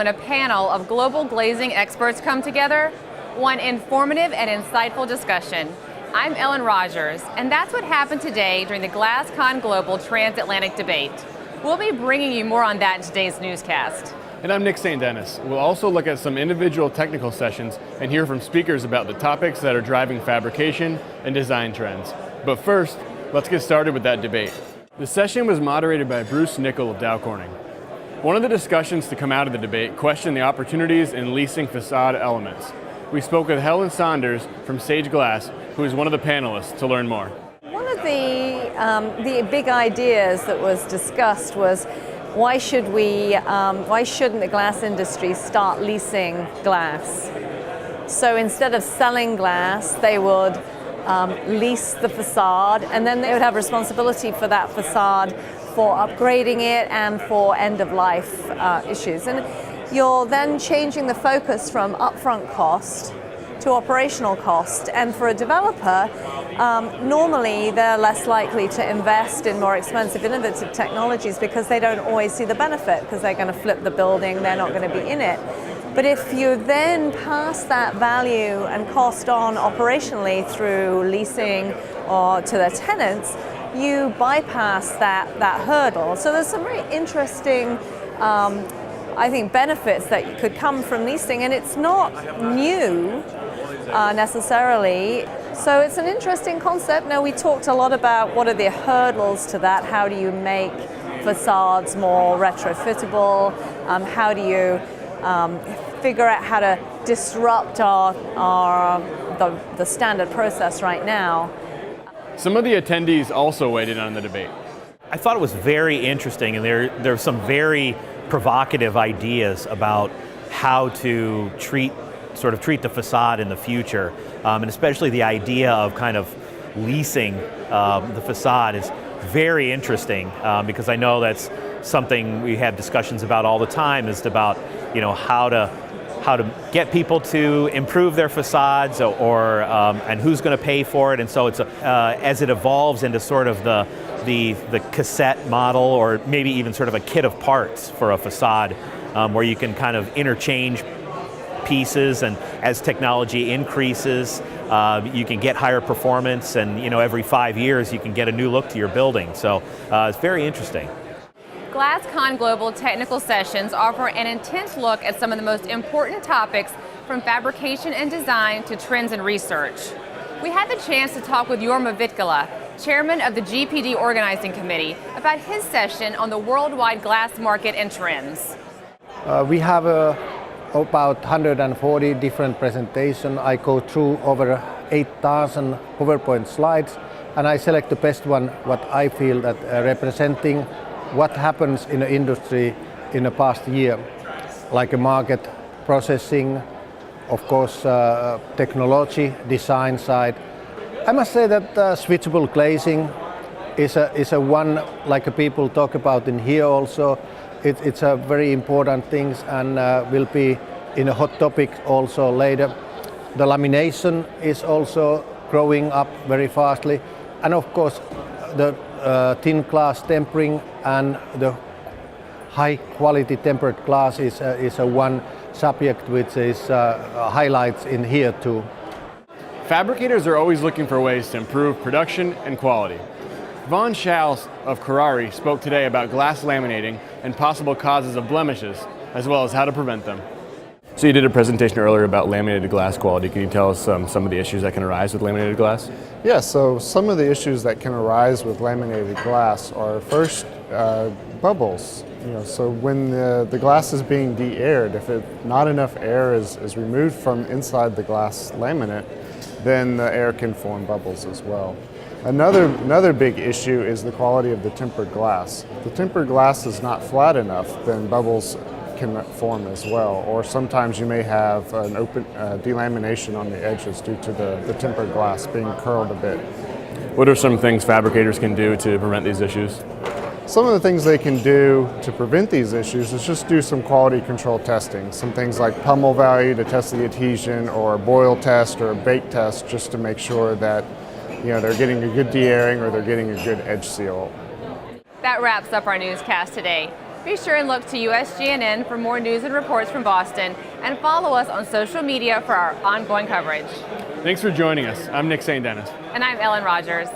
when a panel of global glazing experts come together, one informative and insightful discussion. I'm Ellen Rogers, and that's what happened today during the GlassCon Global Transatlantic debate. We'll be bringing you more on that in today's newscast. And I'm Nick St. Dennis. We'll also look at some individual technical sessions and hear from speakers about the topics that are driving fabrication and design trends. But first, let's get started with that debate. The session was moderated by Bruce Nickel of Dow Corning. One of the discussions to come out of the debate questioned the opportunities in leasing facade elements. We spoke with Helen Saunders from Sage Glass, who is one of the panelists, to learn more. One of the big ideas that was discussed was why shouldn't the glass industry start leasing glass? So instead of selling glass, they would lease the facade, and then they would have responsibility for that facade, for upgrading it and for end-of-life issues. And you're then changing the focus from upfront cost to operational cost. And for a developer, normally they're less likely to invest in more expensive, innovative technologies because they don't always see the benefit, because they're going to flip the building, they're not going to be in it. But if you then pass that value and cost on operationally through leasing or to their tenants, you bypass that hurdle. So there's some very interesting, I think, benefits that could come from leasing, and it's not new necessarily. So it's an interesting concept. Now, we talked a lot about what are the hurdles to that. How do you make facades more retrofittable? How do you figure out how to disrupt the standard process right now? Some of the attendees also weighed in on the debate. I thought it was very interesting, and there are some very provocative ideas about how to treat the facade in the future, and especially the idea of kind of leasing the facade is very interesting, because I know that's something we have discussions about all the time, is about how to get people to improve their facades, or and who's going to pay for it. And so it's as it evolves into sort of the cassette model, or maybe even sort of a kit of parts for a facade, where you can kind of interchange pieces, and as technology increases, you can get higher performance, and every 5 years you can get a new look to your building. So it's very interesting. GlassCon Global technical sessions offer an intense look at some of the most important topics, from fabrication and design to trends and research. We had the chance to talk with Jorma Vitkala, chairman of the GPD Organizing Committee, about his session on the worldwide glass market and trends. We have about 140 different presentations. I go through over 8,000 PowerPoint slides, and I select the best one, what I feel that representing what happens in the industry in the past year, like a market, processing, of course, technology, design side. I must say that switchable glazing is a one, like people talk about in here also. It's a very important thing, and will be in a hot topic also later. The lamination is also growing up very fastly, and of course the thin glass tempering and the high quality tempered glass is a one subject which is highlights in here too. Fabricators are always looking for ways to improve production and quality. Vaughn Schals of Carrari spoke today about glass laminating and possible causes of blemishes, as well as how to prevent them. So you did a presentation earlier about laminated glass quality. Can you tell us some of the issues that can arise with laminated glass? Yeah, so some of the issues that can arise with laminated glass are first bubbles. So when the glass is being de-aired, if not enough air is removed from inside the glass laminate, then the air can form bubbles as well. Another big issue is the quality of the tempered glass. If the tempered glass is not flat enough, then bubbles can form as well. Or sometimes you may have an open delamination on the edges due to the tempered glass being curled a bit. What are some things fabricators can do to prevent these issues? Some of the things they can do to prevent these issues is just do some quality control testing. Some things like pummel value to test the adhesion, or a boil test or a bake test, just to make sure that they're getting a good de-airing or they're getting a good edge seal. That wraps up our newscast today. Be sure and look to USGNN for more news and reports from Boston, and follow us on social media for our ongoing coverage. Thanks for joining us. I'm Nick St. Dennis. And I'm Ellen Rogers.